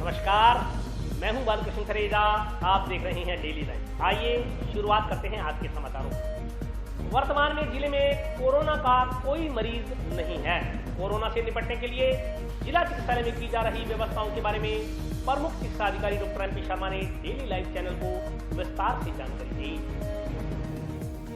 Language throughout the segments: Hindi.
नमस्कार, मैं हूं बालकृष्ण थरेजा। आप देख रहे हैं डेली लाइव। आइए शुरुआत करते हैं आज के समाचारों से। वर्तमान में जिले में कोरोना का कोई मरीज नहीं है। कोरोना से निपटने के लिए जिला चिकित्सालय में की जा रही व्यवस्थाओं के बारे में प्रमुख चिकित्सा अधिकारी डॉक्टर MP शर्मा ने डेली लाइव चैनल को विस्तार से जानकारी दी।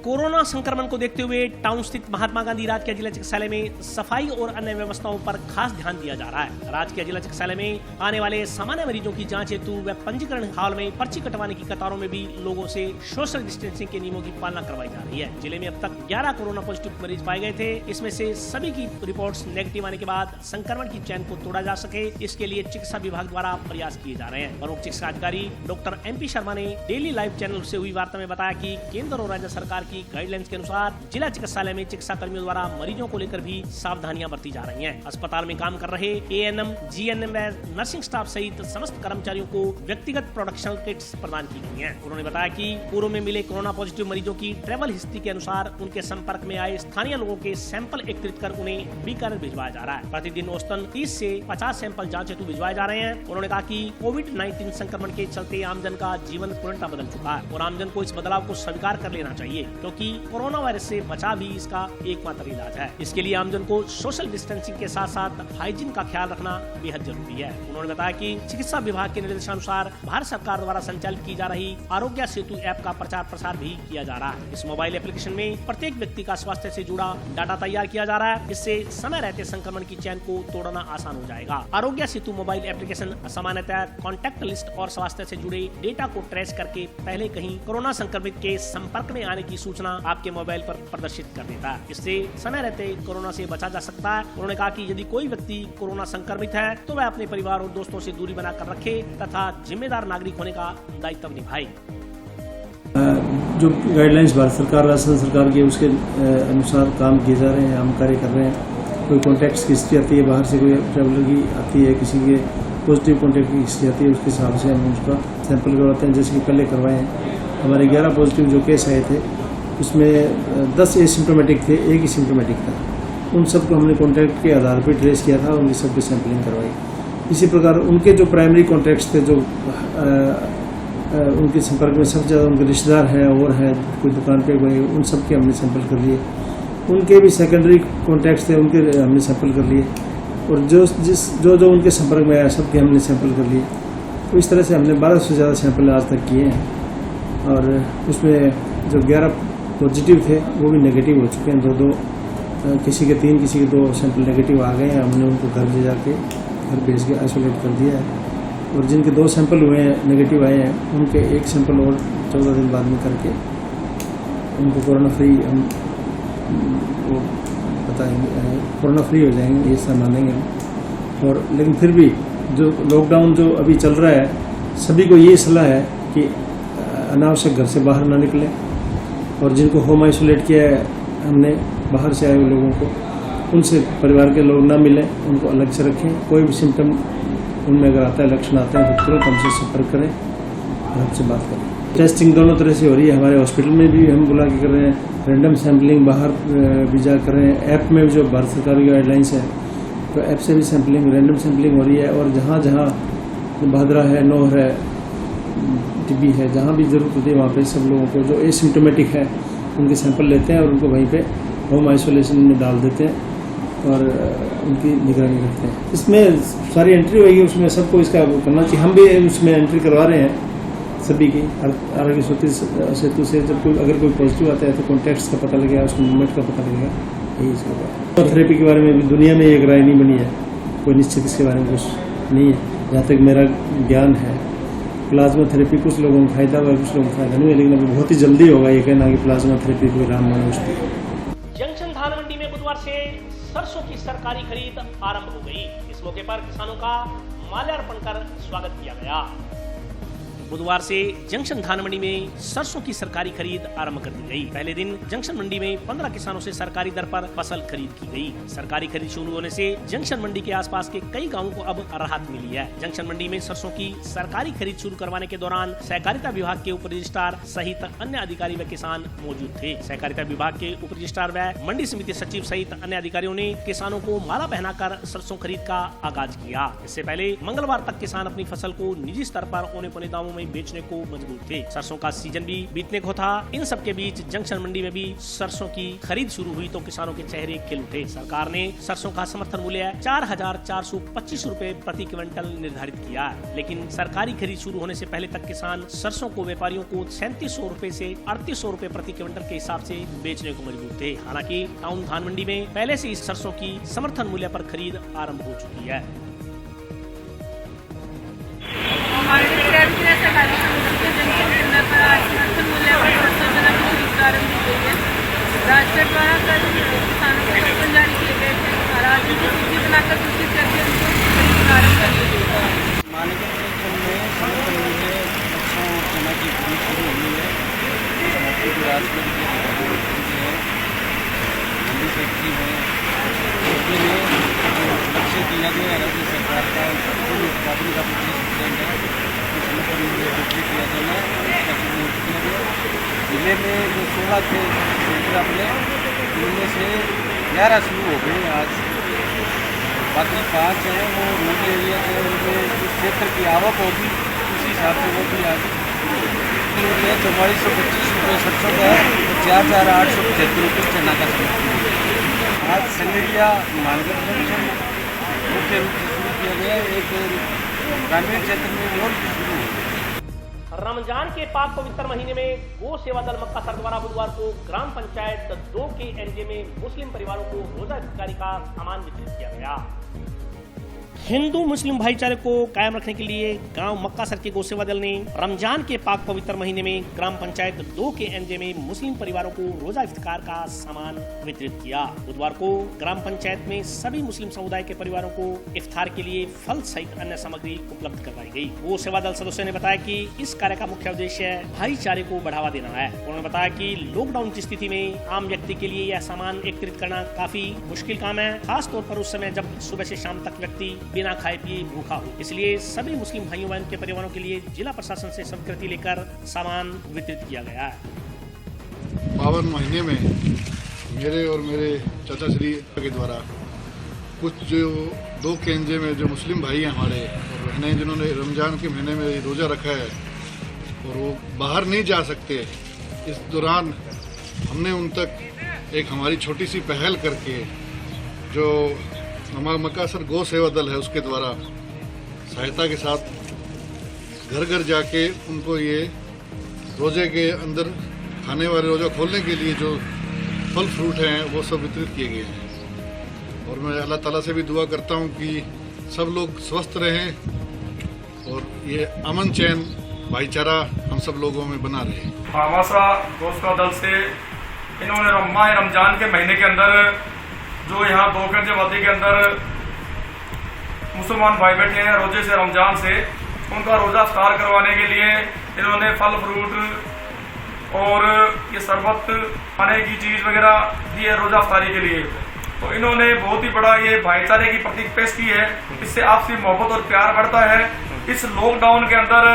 कोरोना संक्रमण को देखते हुए टाउन स्थित महात्मा गांधी राजकीय जिला चिकित्सालय में सफाई और अन्य व्यवस्थाओं पर खास ध्यान दिया जा रहा है। राजकीय जिला चिकित्सालय में आने वाले सामान्य मरीजों की जांच हेतु व पंजीकरण हॉल में पर्ची कटवाने की कतारों में भी लोगों से सोशल डिस्टेंसिंग के नियमों की पालना करवाई जा रही है। जिले में अब तक 11 कोरोना पॉजिटिव मरीज पाए गए थे। इसमें से सभी की रिपोर्ट्स नेगेटिव आने के बाद संक्रमण की चेन को तोड़ा जा सके, इसके लिए चिकित्सा विभाग द्वारा प्रयास किए जा रहे हैं। प्रमुख चिकित्सा अधिकारी डॉक्टर MP शर्मा ने डेली लाइव चैनल से हुई वार्ता में बताया कि केंद्र और राज्य सरकार की गाइडलाइंस के अनुसार जिला चिकित्सालय में चिकित्सा कर्मियों द्वारा मरीजों को लेकर भी सावधानियां बरती जा रही हैं। अस्पताल में काम कर रहे ANM, GNM व नर्सिंग स्टाफ सहित समस्त कर्मचारियों को व्यक्तिगत प्रोटेक्शन किट्स प्रदान की गई हैं। उन्होंने बताया कि पूर्व में मिले कोरोना पॉजिटिव मरीजों की ट्रैवल हिस्ट्री के अनुसार उनके संपर्क में आए स्थानीय लोगों के सैंपल एकत्रित कर उन्हें बीकानेर भिजवाया जा रहा है। प्रतिदिन औसतन 30 से 50 सैंपल जांच हेतु भिजवाए जा रहे हैं। उन्होंने कहा कि कोविड-19 संक्रमण के चलते आमजन का जीवन पूर्णतः बदल चुका है और आमजन को इस बदलाव को स्वीकार कर लेना चाहिए, क्योंकि कोरोना वायरस से बचाव भी इसका एकमात्र इलाज है। इसके लिए आमजन को सोशल डिस्टेंसिंग के साथ साथ हाइजीन का ख्याल रखना बेहद जरूरी है। उन्होंने बताया कि चिकित्सा विभाग के निर्देशानुसार भारत सरकार द्वारा संचालित की जा रही आरोग्य सेतु ऐप का प्रचार प्रसार भी किया जा रहा है। इस मोबाइल एप्लीकेशन में प्रत्येक व्यक्ति का स्वास्थ्य से जुड़ा डाटा तैयार किया जा रहा है। इससे समय रहते संक्रमण की चेन को तोड़ना आसान हो जाएगा। आरोग्य सेतु मोबाइल एप्लीकेशन सामान्यतः कॉन्टैक्ट लिस्ट और स्वास्थ्य से जुड़े डेटा को ट्रेस करके पहले कहीं कोरोना संक्रमित के संपर्क में आने की सूचना आपके मोबाइल पर प्रदर्शित कर देता है। इससे समय रहते कोरोना से बचा जा सकता है। उन्होंने कहा कि यदि कोई व्यक्ति कोरोना संक्रमित है तो वह अपने परिवार और दोस्तों से दूरी बनाकर रखे तथा जिम्मेदार नागरिक होने का दायित्व निभाए। जो गाइडलाइंस भारत सरकार राजस्थान सरकार के उसके अनुसार काम किए जा रहे हैं, हम कार्य कर रहे हैं। कोई कॉन्टैक्ट की हिस्ट्री आती है, बाहर से कोई ट्रैवलर की आती है, किसी के पॉजिटिव कॉन्टैक्ट की हिस्ट्री आती है, उसके हिसाब से हम उसका सैंपल करवाते हैं। जैसे कि पहले करवाए हैं, हमारे 11 पॉजिटिव जो केस आए थे उसमें 10 एसिम्प्टोमेटिक थे, एक ही सिम्प्टोमेटिक था। उन सबको हमने कॉन्टैक्ट के आधार पर ट्रेस किया था और उनकी सबकी सैंपलिंग करवाई। इसी प्रकार उनके जो प्राइमरी कॉन्टैक्ट्स थे, जो उनके संपर्क में सबसे ज़्यादा उनके रिश्तेदार हैं और हैं, कोई दुकान पे गए, उन सब के हमने सैंपल कर लिए। उनके भी सेकेंडरी कॉन्टैक्ट्स थे, उनके हमने सैंपल कर लिए और जो उनके संपर्क में आया सबके हमने सैंपल कर लिए। तो इस तरह से हमने 12 से ज़्यादा सैंपल आज तक किए हैं और उसमें जो 11 पॉजिटिव थे वो भी नेगेटिव हो चुके हैं। दो किसी के 3, किसी के 2 सैंपल नेगेटिव आ गए हैं। हमने उनको घर ले जाके घर भेज के आइसोलेट कर दिया है और जिनके 2 सैंपल हुए हैं नेगेटिव आए हैं, उनके 1 सैंपल और 14 दिन बाद में करके उनको कोरोना फ्री हम वो बताएंगे, कोरोना फ्री हो जाएंगे, ये सब मानेंगे। और लेकिन फिर भी जो लॉकडाउन जो अभी चल रहा है, सभी को ये सलाह है कि अनावश्यक घर से बाहर ना निकलें और जिनको होम आइसोलेट किया है हमने बाहर से आए हुए लोगों को, उनसे परिवार के लोग ना मिलें, उनको अलग से रखें। कोई भी सिम्टम उनमें अगर आता है, लक्षण आते हैं, तो तुरंत हमसे संपर्क करें और हमसे बात करें। टेस्टिंग दोनों तरह से हो रही है। हमारे हॉस्पिटल में भी हम बुला के कर रहे हैं, रैंडम सैम्पलिंग बाहर भी जा कर रहे हैं। ऐप में जो भारत सरकार की गाइडलाइंस है तो ऐप से भी सैम्पलिंग, रैंडम सैम्पलिंग हो रही है। और जहाँ जहाँ भादरा है, नोहर है, टिब्बी है, जहाँ भी जरूरत होती है वहाँ पे सब लोगों को जो एसिम्प्टोमेटिक है उनके सैंपल लेते हैं और उनको वहीं पे होम आइसोलेशन में डाल देते हैं और उनकी निगरानी रखते हैं। इसमें सारी एंट्री होगी, उसमें सबको इसका करना चाहिए। हम भी उसमें एंट्री करवा रहे हैं सभी की। आरोग्य सेतु से जब अगर कोई पॉजिटिव आता है तो कॉन्टैक्ट्स का पता लगेगा, उसको मूवमेंट का पता लगेगा। यही इसका थेरेपी के बारे में भी दुनिया में एक राय नहीं बनी है, कोई निश्चित इसके बारे में कुछ नहीं है। जहाँ तक मेरा ज्ञान है, प्लाज्मा थेरेपी कुछ लोगों को फायदा हुआ, कुछ लोगों को फायदा नहीं है, लेकिन अभी बहुत ही जल्दी होगा ये कहना कि प्लाज्मा थेरेपी कोई रामबाण वस्तु है। जंक्शन धान मंडी में बुधवार से सरसों की सरकारी खरीद आरंभ हो गई। इस मौके पर किसानों का माल्यार्पण कर स्वागत किया गया। बुधवार से जंक्शन धान मंडी में सरसों की सरकारी खरीद आरंभ कर दी गई। पहले दिन जंक्शन मंडी में 15 किसानों से सरकारी दर पर फसल खरीद की गई। सरकारी खरीद शुरू होने से जंक्शन मंडी के आसपास के कई गाँवों को अब राहत मिली है। जंक्शन मंडी में सरसों की सरकारी खरीद शुरू करवाने के दौरान सहकारिता विभाग के उप रजिस्ट्रार सहित अन्य अधिकारी व किसान मौजूद थे। सहकारिता विभाग के उप रजिस्ट्रार व मंडी समिति सचिव सहित अन्य अधिकारियों ने किसानों को माला पहनाकर सरसों खरीद का आगाज किया। इससे पहले मंगलवार तक किसान अपनी फसल को निजी स्तर पर औने पौने दामों में बेचने को मजबूर थे। सरसों का सीजन भी बीतने को था। इन सब के बीच जंक्शन मंडी में भी सरसों की खरीद शुरू हुई तो किसानों के चेहरे खिल उठे। सरकार ने सरसों का समर्थन मूल्य 4,425 रूपए प्रति क्विंटल निर्धारित किया है, लेकिन सरकारी खरीद शुरू होने से पहले तक किसान सरसों को व्यापारियों को 3700 रूपए से 3800 रूपए प्रति क्विंटल के हिसाब से बेचने को मजबूर थे। हालांकि टाउन धान मंडी में पहले से इस सरसों की समर्थन मूल्य पर खरीद आरंभ हो चुकी है। राष्ट्र द्वारा कल किसानों को टोकन जारी किए गए थे और आज उनकी सूची बनाकर सूचित करके उनको खरीद आरंभ कर दी गई। मार्केट में समर्थन मूल्य सरसों चना की खरीद शुरू हुई है। समर्थन की राजगढ़ की है, मंडी फैक्ट्री है, उसके लिए लक्ष्य दिया गया है राज्य सरकार का कुल उत्पादन का 25% है। समर्थन मूल्य बिक्री किया जाना किया गया। जिले में जो 16 थे अपने उनमें से 11 शुरू हो गए आज, बाकी 5 हैं वो रूरल एरिया के, उनमें जिस क्षेत्र की आवक होगी उसी हिसाब से वो भी आज 4425 रुपये सरसों का है, 4,875 रुपये चना का समर्थन। आज संगरिया मानगढ़ जंक्शन मुख्य रूप से शुरू किया गया। एक ग्रामीण क्षेत्र में और भी शुरू हो। रमजान के पाक पवित्र महीने में गो सेवा दल मक्कासर द्वारा बुधवार को ग्राम पंचायत 2 के एनजे में मुस्लिम परिवारों को रोजा इफ्तारी का सामान वितरित किया गया। हिंदू मुस्लिम भाईचारे को कायम रखने के लिए गांव मक्कासर के गो सेवा दल ने रमजान के पाक पवित्र महीने में ग्राम पंचायत 2 के एनजे में मुस्लिम परिवारों को रोजा इफ्तार का सामान वितरित किया। बुधवार को ग्राम पंचायत में सभी मुस्लिम समुदाय के परिवारों को इफ्तार के लिए फल सहित अन्य सामग्री उपलब्ध करवाई गई। गो सेवा दल सदस्यों ने बताया कि इस कार्य का मुख्य उद्देश्य भाईचारे को बढ़ावा देना है। उन्होंने बताया कि लॉकडाउन की स्थिति में आम व्यक्ति के लिए यह सामान एकत्रित करना काफी मुश्किल काम है, खास तौर पर उस समय जब सुबह से शाम तक व्यक्ति बिना खाए पिए भूखा हो। इसलिए सभी मुस्लिम भाइयों बहन के परिवारों के लिए जिला प्रशासन से स्वीकृति लेकर सामान वितरित किया गया है। पावन महीने में मेरे और मेरे चाचा श्री के द्वारा कुछ जो 2 के एनजे में जो मुस्लिम भाई हैं हमारे और बहनें जिन्होंने रमजान के महीने में रोज़ा रखा है और वो बाहर नहीं जा सकते, इस दौरान हमने उन तक एक हमारी छोटी सी पहल करके जो हमारा मक्कासर गौ सेवा दल है उसके द्वारा सहायता के साथ घर घर जाके उनको ये रोजे के अंदर खाने वाले रोजा खोलने के लिए जो फल फ्रूट हैं वो सब वितरित किए गए हैं। और मैं अल्लाह ताला से भी दुआ करता हूँ कि सब लोग स्वस्थ रहें और ये अमन चैन भाईचारा हम सब लोगों में बना रहे। हमारा गौ दल से इन्होंने रमजान के महीने के अंदर जो यहाँ 2 के वादी के अंदर मुसलमान भाई बैठे हैं रोजे से रमजान से, उनका रोजा इफ्तार करवाने के लिए इन्होंने फल फ्रूट और ये शरबत खाने की चीज वगैरह दी है रोजा इफ्तारी के लिए। तो इन्होंने बहुत ही बड़ा ये भाईचारे की प्रतीक पेश की है। इससे आपसी मोहब्बत और प्यार बढ़ता है। इस लॉकडाउन के अंदर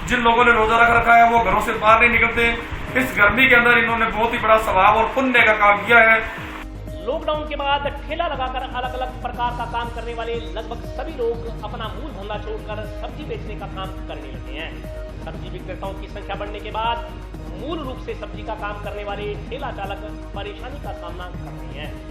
जिन लोगों ने रोजा रख रखा है वो घरों से बाहर नहीं निकलते। इस गर्मी के अंदर इन्होंने बहुत ही बड़ा सवाब और पुण्य का काम किया है। लॉकडाउन के बाद ठेला लगाकर अलग अलग प्रकार का काम करने वाले लगभग सभी लोग अपना मूल धंधा छोड़कर सब्जी बेचने का काम करने लगे हैं। सब्जी विक्रेताओं की संख्या बढ़ने के बाद मूल रूप से सब्जी का काम करने वाले ठेला चालक परेशानी का सामना कर रहे हैं।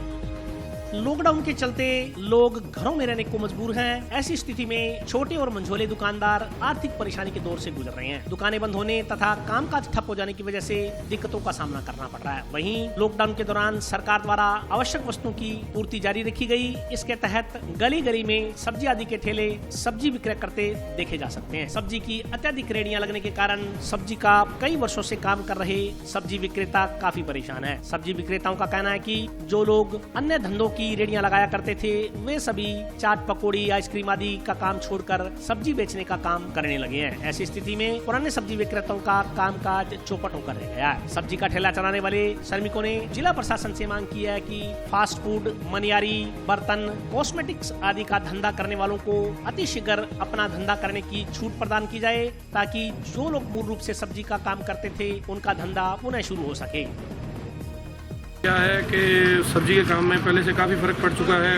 लॉकडाउन के चलते लोग घरों में रहने को मजबूर हैं। ऐसी स्थिति में छोटे और मंझोले दुकानदार आर्थिक परेशानी के दौर से गुजर रहे हैं। दुकानें बंद होने तथा कामकाज ठप हो जाने की वजह से दिक्कतों का सामना करना पड़ रहा है। वहीं लॉकडाउन के दौरान सरकार द्वारा आवश्यक वस्तुओं की पूर्ति जारी रखी गई। इसके तहत गली गली में सब्जी आदि के ठेले सब्जी विक्रय करते देखे जा सकते हैं। सब्जी की अत्यधिक रेहड़ियां लगने के कारण सब्जी का कई वर्षों से काम कर रहे सब्जी विक्रेता काफी परेशान है। सब्जी विक्रेताओं का कहना है कि जो लोग अन्य धंधों की रेहड़ियां लगाया करते थे वे सभी चाट पकौड़ी आइसक्रीम आदि का काम छोड़कर सब्जी बेचने का काम करने लगे हैं। ऐसी स्थिति में पुराने सब्जी विक्रेताओं का कामकाज चौपट होकर रह गया है। सब्जी का ठेला चलाने वाले श्रमिकों ने जिला प्रशासन से मांग की है कि फास्ट फूड, मनियारी, बर्तन, कॉस्मेटिक्स आदि का धंधा करने वालों को अतिशीघ्र अपना धंधा करने की छूट प्रदान की जाए ताकि जो लोग मूल रूप से सब्जी का काम करते थे उनका धंधा पुनः शुरू हो सके। क्या है कि सब्जी के काम में पहले से काफ़ी फ़र्क पड़ चुका है,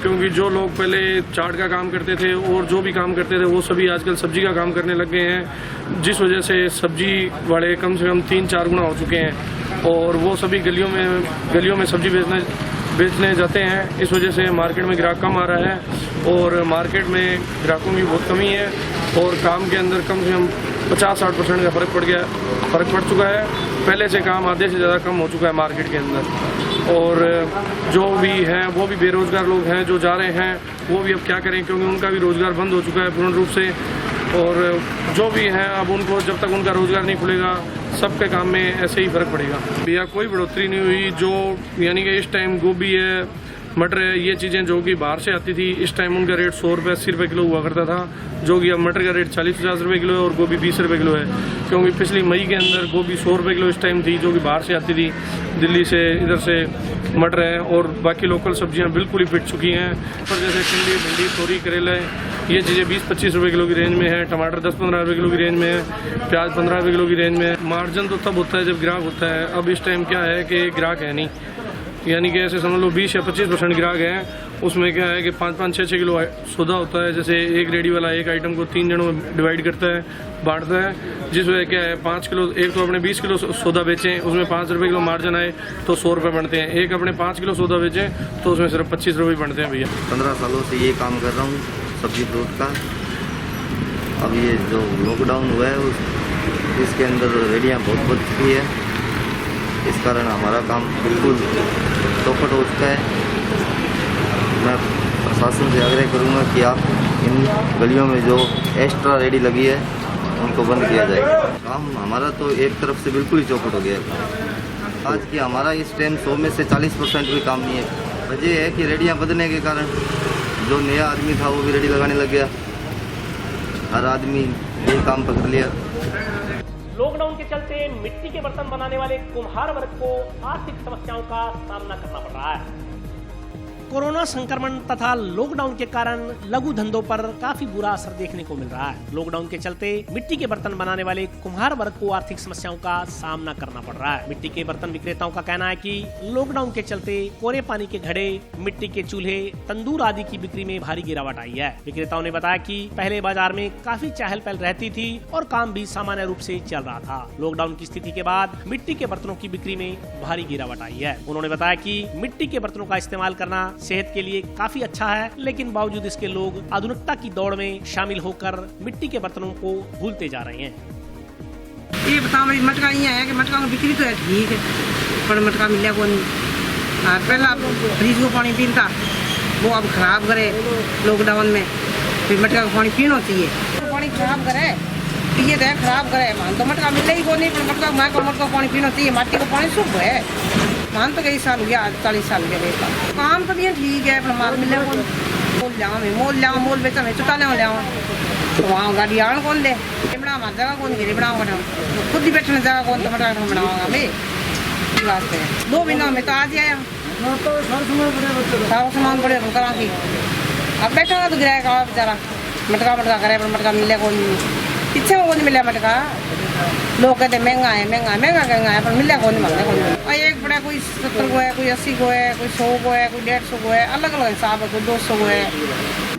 क्योंकि जो लोग पहले चाट का काम करते थे और जो भी काम करते थे वो सभी आजकल सब्जी का काम करने लग गए हैं, जिस वजह से सब्जी वाले कम से कम 3-4 गुना हो चुके हैं और वो सभी गलियों में सब्जी बेचने जाते हैं। इस वजह से मार्केट में ग्राहक कम आ रहा है और मार्केट में ग्राहकों की बहुत कमी है और काम के अंदर कम से कम 50-60% का फ़र्क पड़ चुका है। पहले से काम आधे से ज़्यादा कम हो चुका है मार्केट के अंदर और जो भी हैं वो भी बेरोज़गार लोग हैं जो जा रहे हैं, वो भी अब क्या करें क्योंकि उनका भी रोज़गार बंद हो चुका है पूर्ण रूप से। और जो भी हैं अब उनको जब तक उनका रोज़गार नहीं खुलेगा सबके काम में ऐसे ही फ़र्क पड़ेगा। भैया कोई बढ़ोतरी नहीं हुई, जो यानी कि इस टाइम गोभी है, मटर है, ये चीज़ें जो कि बाहर से आती थी इस टाइम उनका रेट 100 रुपये 80 रुपये किलो हुआ करता था, जो कि अब मटर का रेट 40-50 रुपये किलो है और गोभी 20 रुपये किलो है। क्योंकि पिछली मई के अंदर गोभी 100 रुपये किलो इस टाइम थी जो कि बाहर से आती थी, दिल्ली से, इधर से मटर हैं और बाकी लोकल सब्जियां बिल्कुल ही पिट चुकी हैं। पर जैसे भिंडी, तोरी, करेला ये चीज़ें 20-25 रुपये किलो की रेंज में है, टमाटर 10-15 रुपये किलो की रेंज में है, प्याज 15 रुपये किलो की रेंज में है। मार्जिन तो तब होता है जब ग्राहक होता है, अब इस टाइम क्या है कि ग्राहक है नहीं, यानी कि ऐसे समझ लो 20 या 25% ग्राहक हैं। उसमें क्या है कि 5-5, 6-6 किलो सौदा होता है। जैसे एक रेडी वाला एक आइटम को 3 जनों में डिवाइड करता है, बांटता है, जिस वजह क्या है 5 किलो, एक तो अपने 20 किलो सौदा बेचें उसमें 5 रुपये किलो मार्जिन आए तो 100 रुपये बनते हैं, एक अपने 5 किलो सौदा बेचें तो उसमें सिर्फ 25 रुपये बनते हैं। भैया 15 सालों से ये काम कर रहा हूँ सब्जी फ्रूट का। अब ये जो लॉकडाउन हुआ है इसके अंदर रेडियाँ बहुत बढ़ चुकी है, इस कारण हमारा काम बिल्कुल चौपट हो चुका है। मैं प्रशासन से आग्रह करूंगा कि आप इन गलियों में जो एक्स्ट्रा रेडी लगी है उनको बंद किया जाए। काम हमारा तो एक तरफ से बिल्कुल ही चौपट हो गया है। आज की हमारा इस टाइम 100 में से 40% भी काम नहीं है। वजह है कि रेडियाँ बदलने के कारण जो नया आदमी था वो भी रेडी लगाने लग गया, हर आदमी ये काम पकड़ लिया। लॉकडाउन के चलते मिट्टी के बर्तन बनाने वाले कुम्हार वर्ग को आर्थिक समस्याओं का सामना करना पड़ रहा है। कोरोना संक्रमण तथा लॉकडाउन के कारण लघु धंधों पर काफी बुरा असर देखने को मिल रहा है। लॉकडाउन के चलते मिट्टी के बर्तन बनाने वाले कुम्हार वर्ग को आर्थिक समस्याओं का सामना करना पड़ रहा है। मिट्टी के बर्तन विक्रेताओं का कहना है कि लॉकडाउन के चलते कोरे पानी के घड़े, मिट्टी के चूल्हे, तंदूर आदि की बिक्री में भारी गिरावट आई है। विक्रेताओं ने बताया कि पहले बाजार में काफी चहल पहल रहती थी और काम भी सामान्य रूप से चल रहा था। लॉकडाउन की स्थिति के बाद मिट्टी के बर्तनों की बिक्री में भारी गिरावट आई है। उन्होंने बताया कि मिट्टी के बर्तनों का इस्तेमाल करना सेहत के लिए काफी अच्छा है, लेकिन बावजूद इसके लोग आधुनिकता की दौड़ में शामिल होकर मिट्टी के बर्तनों को भूलते जा रहे हैं। ये बताओ मेरी मटका नहीं आया कि मटका की बिक्री तो है ठीक है, पर मटका मिला को नहीं। पहला फ्रिज को पानी पीता वो अब खराब करे लॉकडाउन में, फिर मटका का पानी पीना चाहिए, पानी खराब करे पिए तो खराब करे। मान तो मटका मिले ही को नहीं, पर मटका मैं को मटका पानी पीना चाहिए। माटी का पानी शुभ है, मान तो कई साल हो गया, 40 साल हो गया। काम तो भी ठीक है, पर माल मिले कौन, मोल बेचा मैं चुटा ले तो वहाँ गाड़ी आन कौन दे बना जगह कौन गिरी बनाऊंगा, खुद ही बैठने जगह कौन तो मटका बनाऊंगा मैं। वास्ते 2 महीनों में तो आज आया, सारा सामान पड़े करा की अब बैठा तो गिराएगा बेचारा। मटका करे पर मटका मिले कौन, पीछे में कौन मिले मटका। लोग कहते महंगा है पर मिले कौन, महंगा कौन। एक बड़ा कोई 70 को है, कोई 80 को है, कोई 100 को है, कोई 150 को है, अलग अलग हिसाब है, कोई 200 को है।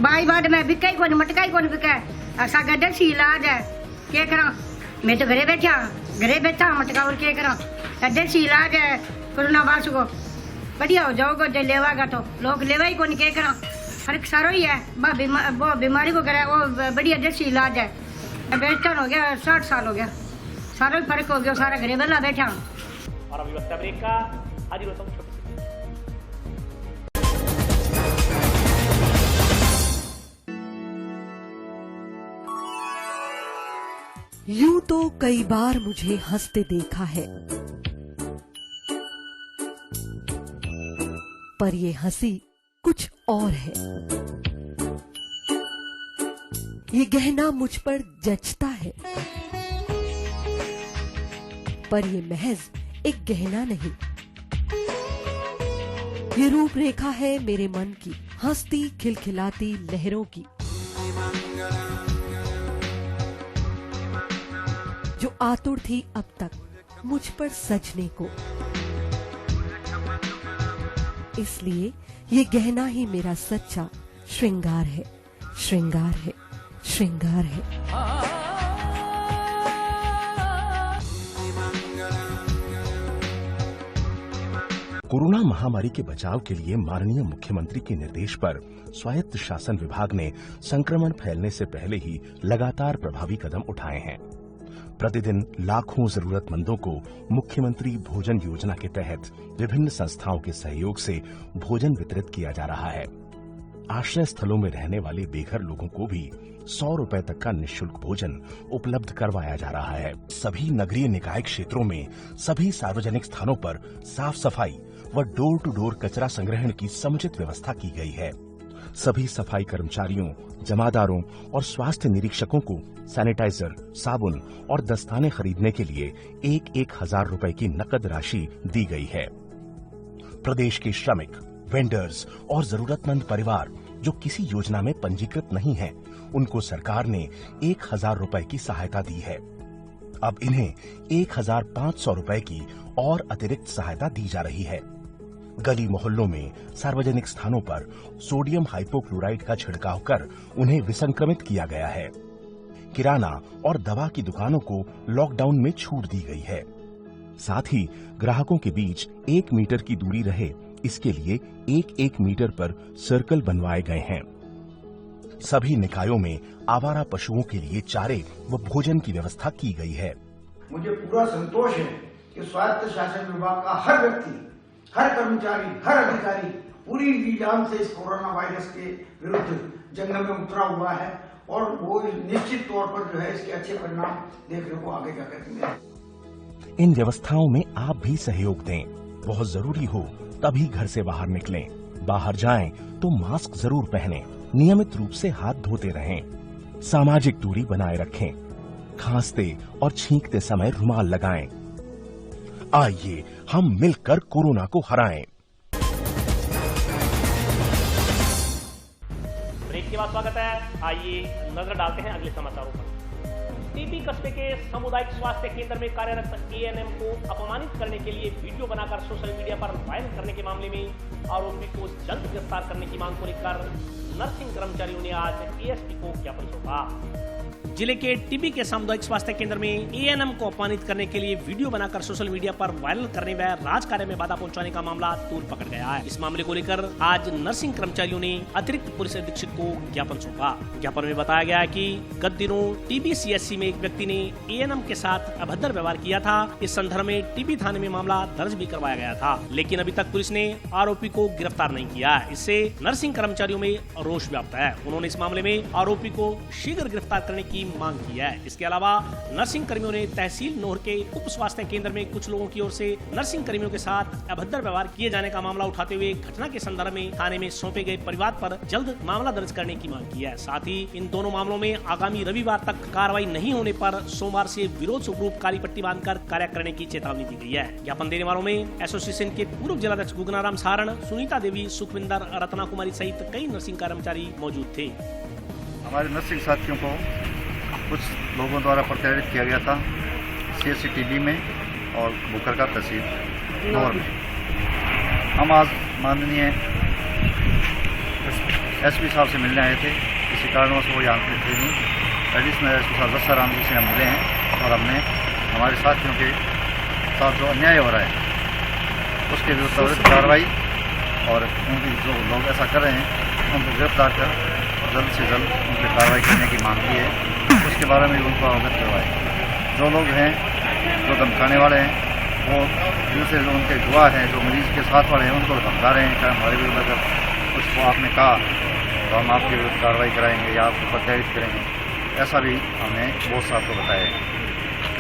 बाई बाट में बिका ही कौन, मटका ही कौन बिका। ऐसा गड्ढा सी इलाज है, क्या करा मैं तो घरे बैठा मटका और क्या करा। गड्ढे सी इलाज है, कोरोना वायरस को बढ़िया हो जाओगे जो लेवागा तो लोग लेवा ही कौन, क्या करा। फर्क सारो ही है, वो बीमारी को करे वो बढ़िया देसी इलाज है। बेचन हो गया 60 साल हो गया, सारा ही फर्क हो गया, सारा घरे वाला बैठा। और अभी वक्त ब्रेक का, आज छोटी यूं तो कई बार मुझे हंसते देखा है, पर ये हंसी कुछ और है। ये गहना मुझ पर जचता है, पर ये महज एक गहना नहीं, ये रूपरेखा है मेरे मन की, हंसती खिलखिलाती लहरों की, जो आतुर थी अब तक मुझ पर सजने को। इसलिए ये गहना ही मेरा सच्चा श्रृंगार है, श्रृंगार है, श्रृंगार है। कोरोना महामारी के बचाव के लिए माननीय मुख्यमंत्री के निर्देश पर स्वायत्त शासन विभाग ने संक्रमण फैलने से पहले ही लगातार प्रभावी कदम उठाए हैं। प्रतिदिन लाखों जरूरतमंदों को मुख्यमंत्री भोजन योजना के तहत विभिन्न संस्थाओं के सहयोग से भोजन वितरित किया जा रहा है। आश्रय स्थलों में रहने वाले बेघर लोगों को भी 100 रुपए तक का निःशुल्क भोजन उपलब्ध करवाया जा रहा है। सभी नगरीय निकाय क्षेत्रों में सभी सार्वजनिक स्थानों पर साफ सफाई व डोर टू डोर कचरा संग्रहण की समुचित व्यवस्था की गई है। सभी सफाई कर्मचारियों, जमादारों और स्वास्थ्य निरीक्षकों को सैनिटाइजर, साबुन और दस्ताने खरीदने के लिए 1,000 रुपए की नकद राशि दी गई है। प्रदेश के श्रमिक, वेंडर्स और जरूरतमंद परिवार जो किसी योजना में पंजीकृत नहीं हैं, उनको सरकार ने 1,000 रुपए की सहायता दी है। अब इन्हें 1,500 रुपए की और अतिरिक्त सहायता दी जा रही है। गली मोहल्लों में सार्वजनिक स्थानों पर सोडियम हाइपोक्लोराइड का छिड़काव कर उन्हें विसंक्रमित किया गया है। किराना और दवा की दुकानों को लॉकडाउन में छूट दी गई है। साथ ही ग्राहकों के बीच 1 मीटर की दूरी रहे, इसके लिए 1-1 मीटर पर सर्कल बनवाए गए हैं। सभी निकायों में आवारा पशुओं के लिए चारे व भोजन की व्यवस्था की गई है। मुझे पूरा संतोष है कि स्वायत्त शासन विभाग का हर व्यक्ति, हर कर्मचारी, हर अधिकारी पूरी लीजाम से इस कोरोना वायरस के विरुद्ध जंग में उतरा हुआ है और वो निश्चित तौर पर जो है इसके अच्छे परिणाम देखने को आगे जाकर मिलेंगे। इन व्यवस्थाओं में आप भी सहयोग दें। बहुत जरूरी हो तभी घर से बाहर निकलें। बाहर जाएं तो मास्क जरूर पहनें। नियमित रूप से हाथ धोते रहें। सामाजिक दूरी बनाए रखें। खांसते और छींकते समय रुमाल लगाएं। आइए हम मिलकर कोरोना को हराएं। ब्रेक के बाद स्वागत है। आइए नजर डालते हैं अगले समाचारों पर। टीबी कस्बे के सामुदायिक स्वास्थ्य केंद्र में कार्यरत एएनएम को अपमानित करने के लिए वीडियो बनाकर सोशल मीडिया पर वायरल करने के मामले में आरोपी को जल्द गिरफ्तार करने की मांग को लेकर नर्सिंग कर्मचारियों ने आज एएसपी को ज्ञापन सौंपा। जिले के टीबी के सामुदायिक स्वास्थ्य केंद्र में एएनएम को अपमानित करने के लिए वीडियो बनाकर सोशल मीडिया पर वायरल करने व राज कार्य में बाधा पहुंचाने का मामला तूल पकड़ गया है। इस मामले को लेकर आज नर्सिंग कर्मचारियों ने अतिरिक्त पुलिस अधीक्षक को ज्ञापन सौंपा। ज्ञापन में बताया गया है कि गत दिनों टीबी सीएचसी में एक व्यक्ति ने एएनएम के साथ अभद्र व्यवहार किया था। इस संदर्भ में टीबी थाने में मामला दर्ज भी करवाया गया था, लेकिन अभी तक पुलिस ने आरोपी को गिरफ्तार नहीं किया। इससे नर्सिंग कर्मचारियों में रोष व्याप्त है। उन्होंने इस मामले में आरोपी को शीघ्र गिरफ्तार करने की मांग की है। इसके अलावा नर्सिंग कर्मियों ने तहसील नोहर के उप स्वास्थ्य केंद्र में कुछ लोगों की ओर से नर्सिंग कर्मियों के साथ अभद्र व्यवहार किए जाने का मामला उठाते हुए घटना के संदर्भ में थाने में सौंपे गए परिवाद पर जल्द मामला दर्ज करने की मांग की है। साथ ही इन दोनों मामलों में आगामी रविवार तक कार्रवाई नहीं होने पर सोमवार से विरोध स्वरूप काली पट्टी बांधकर कार्य करने की चेतावनी दी गई है। ज्ञापन देने वालों में एसोसिएशन के पूर्व जिलाध्यक्ष गुगनाराम सारण, सुनीता देवी, सुखविंदर, रत्ना कुमारी सहित कई नर्सिंग कर्मचारी मौजूद थे। हमारे नर्सिंग साथियों को कुछ लोगों द्वारा प्रताड़ित किया गया था सीएचसी टीबी में और बुकरका तहसील नौर में। हम आज माननीय एसपी साहब से मिलने आए थे, इसी कारणवश वो यहाँ पे थे नहीं। एडिशनल एसपी साहब दस्ताराम जी से हम मिले हैं और हमने हमारे साथियों के साथ जो अन्याय हो रहा है उसके विरुद्ध त्वरित कार्रवाई और उनकी जो लोग ऐसा कर रहे हैं उनको गिरफ्तार कर जल्द से जल्द उन पर कार्रवाई करने की मांग की है। उसके बारे में उनको अवगत करवाए। जो लोग हैं जो धमकाने वाले हैं वो दूसरे जो उनके गवाह हैं, जो मरीज के साथ वाले हैं, उनको धमका रहे हैं कि हमारे विरुद्ध अगर कुछ आपने कहा तो हम आपके विरुद्ध कार्रवाई कराएंगे या आपको प्रत्यारित करेंगे। ऐसा भी हमने बोस साहब को बताया है।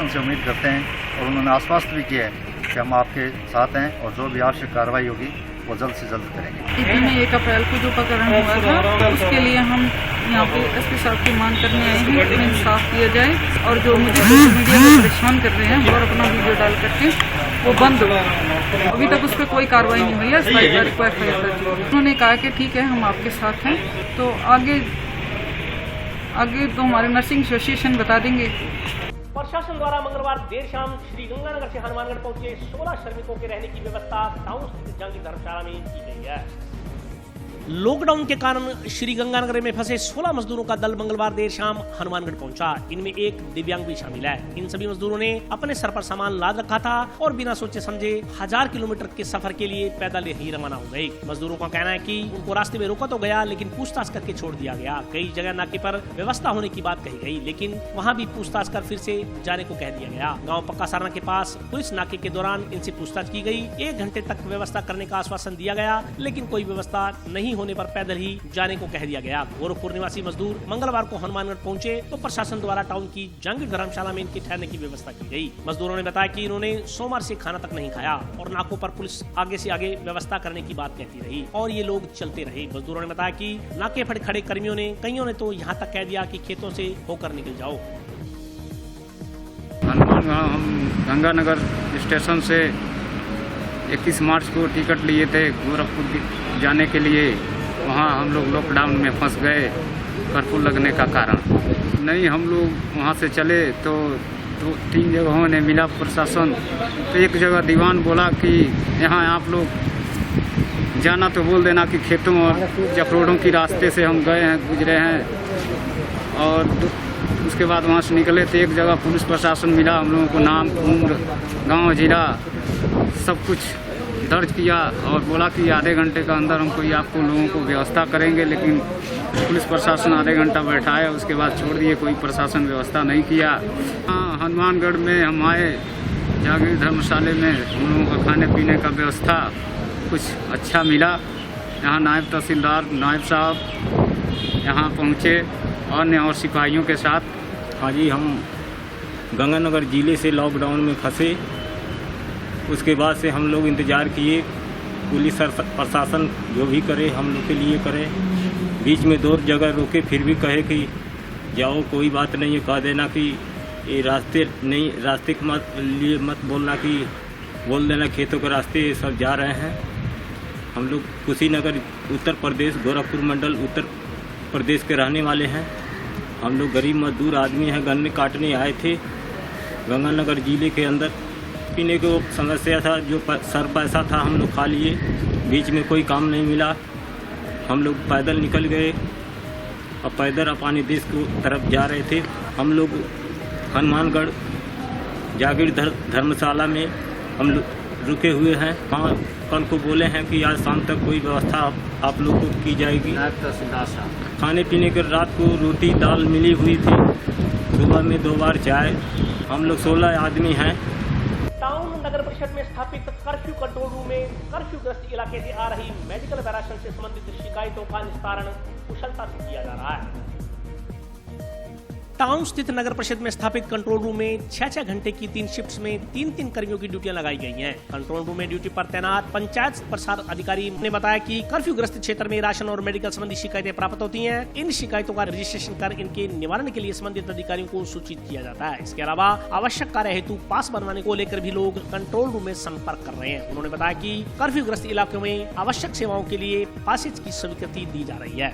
उनसे उम्मीद करते हैं और उन्होंने आश्वस्त भी किया है कि हम आपके साथ हैं और जो भी आवश्यक कार्रवाई होगी वो जल्द से जल्द करेंगे। टीपी में 1 अप्रैल को जो प्रकरण हुआ था उसके लिए हम यहाँ पे एसपी साहब की मांग करने आए हैं कि इंसाफ दिया जाए और जो मुझे सोशल मीडिया में परेशान कर रहे हैं और अपना वीडियो डाल करके वो बंद हो। अभी तक उस पर कोई कार्रवाई नहीं हुई है। 27 तारीख को FIR दर्ज हुई। उन्होंने कहा कि ठीक है हम आपके साथ हैं, तो आगे तो हमारे नर्सिंग एसोसिएशन बता देंगे। प्रशासन द्वारा मंगलवार देर शाम श्री गंगानगर से हनुमानगढ़ पहुंचे 16 श्रमिकों के रहने की व्यवस्था टाउन स्थित जंगी धर्मशाला में की गई है। लॉकडाउन के कारण श्री गंगानगर में फंसे 16 मजदूरों का दल मंगलवार देर शाम हनुमानगढ़ पहुंचा। इनमें एक दिव्यांग भी शामिल है। इन सभी मजदूरों ने अपने सर पर सामान लाद रखा था और बिना सोचे समझे 1000 किलोमीटर के सफर के लिए पैदल ही रवाना हो गए। मजदूरों का कहना है कि उनको रास्ते में रोका तो गया, लेकिन पूछताछ करके छोड़ दिया गया। कई जगह नाके पर व्यवस्था होने की बात कही गई, लेकिन वहाँ भी पूछताछ कर फिर से जाने को कह दिया गया। गाँव पक्का सारना के पास पुलिस नाके के दौरान इनसे पूछताछ की गई। 1 घंटे तक व्यवस्था करने का आश्वासन दिया गया, लेकिन कोई व्यवस्था नहीं होने पर पैदल ही जाने को कह दिया गया। गोरखपुर निवासी मजदूर मंगलवार को हनुमानगढ़ पहुंचे तो प्रशासन द्वारा टाउन की जंग धर्मशाला में इनके ठहरने की व्यवस्था की गई। मजदूरों ने बताया कि इन्होंने सोमवार से खाना तक नहीं खाया और नाकों पर पुलिस आगे से आगे व्यवस्था करने की बात कहती रही और ये लोग चलते रहे। मजदूरों ने बताया कि नाके पर खड़े कर्मियों ने कईयों ने तो यहाँ तक कह दिया कि खेतों से होकर निकल जाओ। हनुमानगढ़ हम गंगानगर स्टेशन से 21 मार्च को टिकट लिए थे गोरखपुर जाने के लिए। वहाँ हम लोग लॉकडाउन में फंस गए कर्फ्यू लगने का कारण। नहीं, हम लोग वहाँ से चले तो 2-3 जगहों ने मिला प्रशासन। तो एक जगह दीवान बोला कि यहाँ आप लोग जाना तो बोल देना कि खेतों और जफरोड़ों की रास्ते से हम गए हैं, गुजरे हैं। और उसके बाद वहाँ से निकले तो एक जगह पुलिस प्रशासन मिला। हम लोगों को नाम, उम्र, गाँव, जिला सब कुछ दर्ज किया और बोला कि आधे घंटे के अंदर हम कोई आपको लोगों को व्यवस्था करेंगे, लेकिन पुलिस प्रशासन आधे घंटा बैठाया, उसके बाद छोड़ दिए। कोई प्रशासन व्यवस्था नहीं किया। हाँ, हनुमानगढ़ में हम आए जागीर धर्मशाला में, हम लोगों का खाने पीने का व्यवस्था कुछ अच्छा मिला। यहाँ नायब तहसीलदार, नायब साहब यहाँ पहुँचे अन्य और सिपाहियों के साथ। हाँ जी, हम गंगानगर जिले से लॉकडाउन में फंसे। उसके बाद से हम लोग इंतज़ार किए, पुलिस प्रशासन जो भी करे हम लोग के लिए करे। बीच में 2 जगह रोके, फिर भी कहे कि जाओ, कोई बात नहीं है, कह देना कि ये रास्ते नहीं, रास्ते के लिए मत बोलना, कि बोल देना खेतों के रास्ते सब जा रहे हैं। हम लोग कुशीनगर उत्तर प्रदेश, गोरखपुर मंडल उत्तर प्रदेश के रहने वाले हैं। हम लोग गरीब मजदूर आदमी हैं, गन्ने काटने आए थे गंगानगर जिले के अंदर। पीने को समस्या था, जो सर पैसा था हम लोग खा लिए। बीच में कोई काम नहीं मिला, हम लोग पैदल निकल गए और पैदल अपने देश की तरफ जा रहे थे। हम लोग हनुमानगढ़ जागीर धर्मशाला में हम लोग रुके हुए हैं। वहाँ कल को बोले हैं कि आज शाम तक कोई व्यवस्था आप लोग को की जाएगी। खाने पीने के रात को रोटी दाल मिली हुई थी, सुबह में 2 बार चाय। हम लोग 16 आदमी हैं। टाउन नगर परिषद में स्थापित कर्फ्यू कंट्रोल रूम में कर्फ्यूग्रस्त इलाके से आ रही मेडिकल वैराशन से संबंधित शिकायतों का निस्तारण कुशलता से किया जा रहा है। टाउन स्थित नगर परिषद में स्थापित कंट्रोल रूम में 6-6 घंटे की 3 शिफ्ट्स में 3-3 कर्मियों की ड्यूटियां लगाई गई हैं। कंट्रोल रूम में ड्यूटी पर तैनात पंचायत प्रसार अधिकारी ने बताया कि कर्फ्यू ग्रस्त क्षेत्र में राशन और मेडिकल संबंधी शिकायतें प्राप्त होती हैं। इन शिकायतों का रजिस्ट्रेशन कर इनके निवारण के लिए संबंधित अधिकारियों को सूचित किया जाता है। इसके अलावा आवश्यक कार्य हेतु पास बनवाने को लेकर भी लोग कंट्रोल रूम में संपर्क कर रहे हैं। उन्होंने बताया कि कर्फ्यू ग्रस्त इलाकों में आवश्यक सेवाओं के लिए पासेज की स्वीकृति दी जा रही है।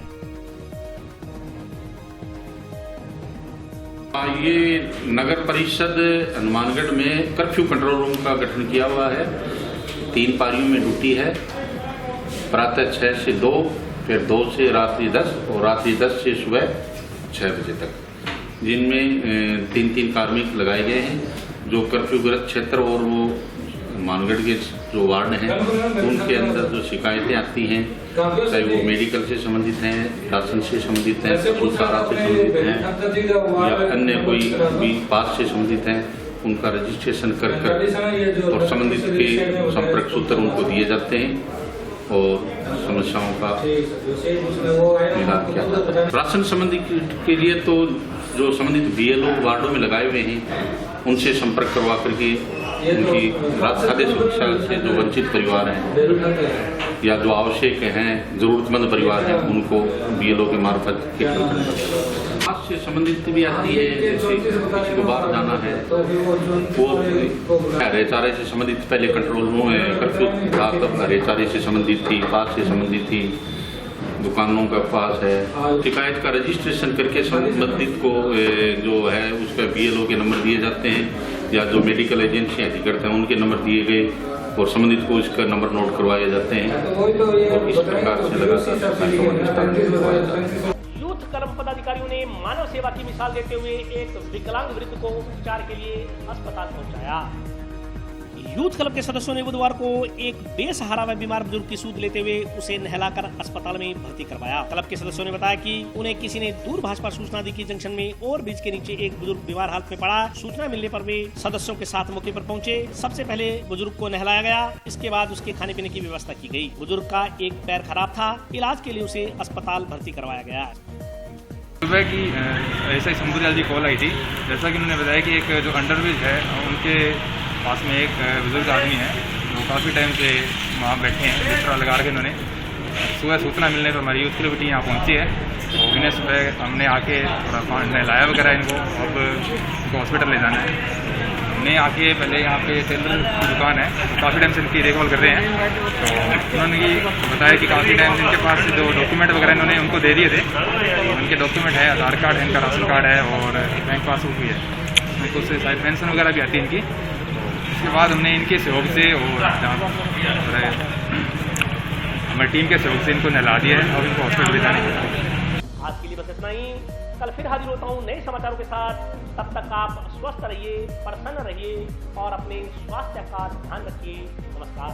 ये नगर परिषद हनुमानगढ़ में कर्फ्यू कंट्रोल रूम का गठन किया हुआ है। 3 पारियों में ड्यूटी है, प्रातः 6 से 2, फिर 2 से रात्रि 10 और रात्रि 10 से सुबह 6 बजे तक, जिनमें 3-3 कार्मिक लगाए गए हैं। जो कर्फ्यूग्रस्त क्षेत्र और वो हनुमानगढ़ के जो वार्ड हैं उनके अंदर जो शिकायतें आती हैं, चाहे वो मेडिकल से संबंधित हैं, राशन से संबंधित हैं, पशु चारा से संबंधित हैं या अन्य कोई भी पास से संबंधित हैं, उनका रजिस्ट्रेशन कर और संबंधित के संपर्क सूत्र उनको दिए जाते हैं और समस्याओं का निदान किया जाता है। राशन संबंधी के लिए तो जो संबंधित BLO वार्डों में लगाए हुए हैं उनसे संपर्क करवा करके उनकी खाद्य सुरक्षा से जो वंचित परिवार हैं या जो आवश्यक हैं जरूरतमंद परिवार हैं उनको BLO के मार्फत किट वितरण से संबंधित भी आती है। जैसे किसी को बाहर जाना है वो हरे से संबंधित पहले कंट्रोल रूम कर्फ्यू था तब हरे से संबंधित थी, पास से संबंधित थी, दुकानों का पास है। शिकायत का रजिस्ट्रेशन करके संबंधित को जो है उसका BLO के नंबर दिए जाते हैं या जो मेडिकल एजेंसियां करते हैं उनके नंबर दिए गए और संबंधित को इसका नंबर नोट करवाए जाते हैं और इस प्रकार से लगातार यूथ क्लब पदाधिकारियों ने मानव सेवा की मिसाल देते हुए एक विकलांग वृद्ध को उपचार के लिए अस्पताल पहुंचाया। यूथ क्लब के सदस्यों ने बुधवार को एक बेसहारा व बीमार बुजुर्ग की सूद लेते हुए उसे नहलाकर अस्पताल में भर्ती करवाया। क्लब के सदस्यों ने बताया कि उन्हें किसी ने दूरभाष पर सूचना दी कि जंक्शन में और ब्रिज के नीचे एक बुजुर्ग बीमार हालत में पड़ा। सूचना मिलने पर वे सदस्यों के साथ मौके पर पहुंचे। सबसे पहले बुजुर्ग को नहलाया गया, इसके बाद उसके खाने पीने की व्यवस्था की गई। बुजुर्ग का एक पैर खराब था, इलाज के लिए उसे अस्पताल भर्ती करवाया गया। सुबह की ऐसा ही शंभूलाल जी कॉल आई थी, जैसा कि उन्होंने बताया कि एक जो अंडरब्रिज है उनके पास में एक बुजुर्ग आदमी है जो काफ़ी टाइम से वहाँ बैठे हैं। बिस्तरा लगा के उन्होंने सुबह सूचना मिलने पर हमारी यूथ क्लब टीम यहाँ पहुँची है। तो इन्हें सुबह हमने आके थोड़ा नहलाया वगैरह इनको, अब इनको हॉस्पिटल ले जाना है। हमने आके पहले यहाँ पे टेलर की दुकान है, काफ़ी टाइम से इनकी देखभाल कर रहे हैं। तो उन्होंने ये बताया कि काफ़ी टाइम से इनके पास जो डॉक्यूमेंट वगैरह इन्होंने उनको दे दिए थे। उनके डॉक्यूमेंट है, आधार कार्ड है, इनका राशन कार्ड है और बैंक पासबुक भी है। उनको उससे शायद पेंशन वगैरह भी आती है इनकी। उसके बाद हमने इनके सहयोग से और हमारी टीम के सहयोग से इनको नहला दिया है और इनको हॉस्पिटल ले जाने के। आज के लिए बस इतना ही। कल फिर हाजिर होता हूँ नए समाचारों के साथ। तब तक आप स्वस्थ रहिए, प्रसन्न रहिए और अपने स्वास्थ्य का ध्यान रखिए। नमस्कार।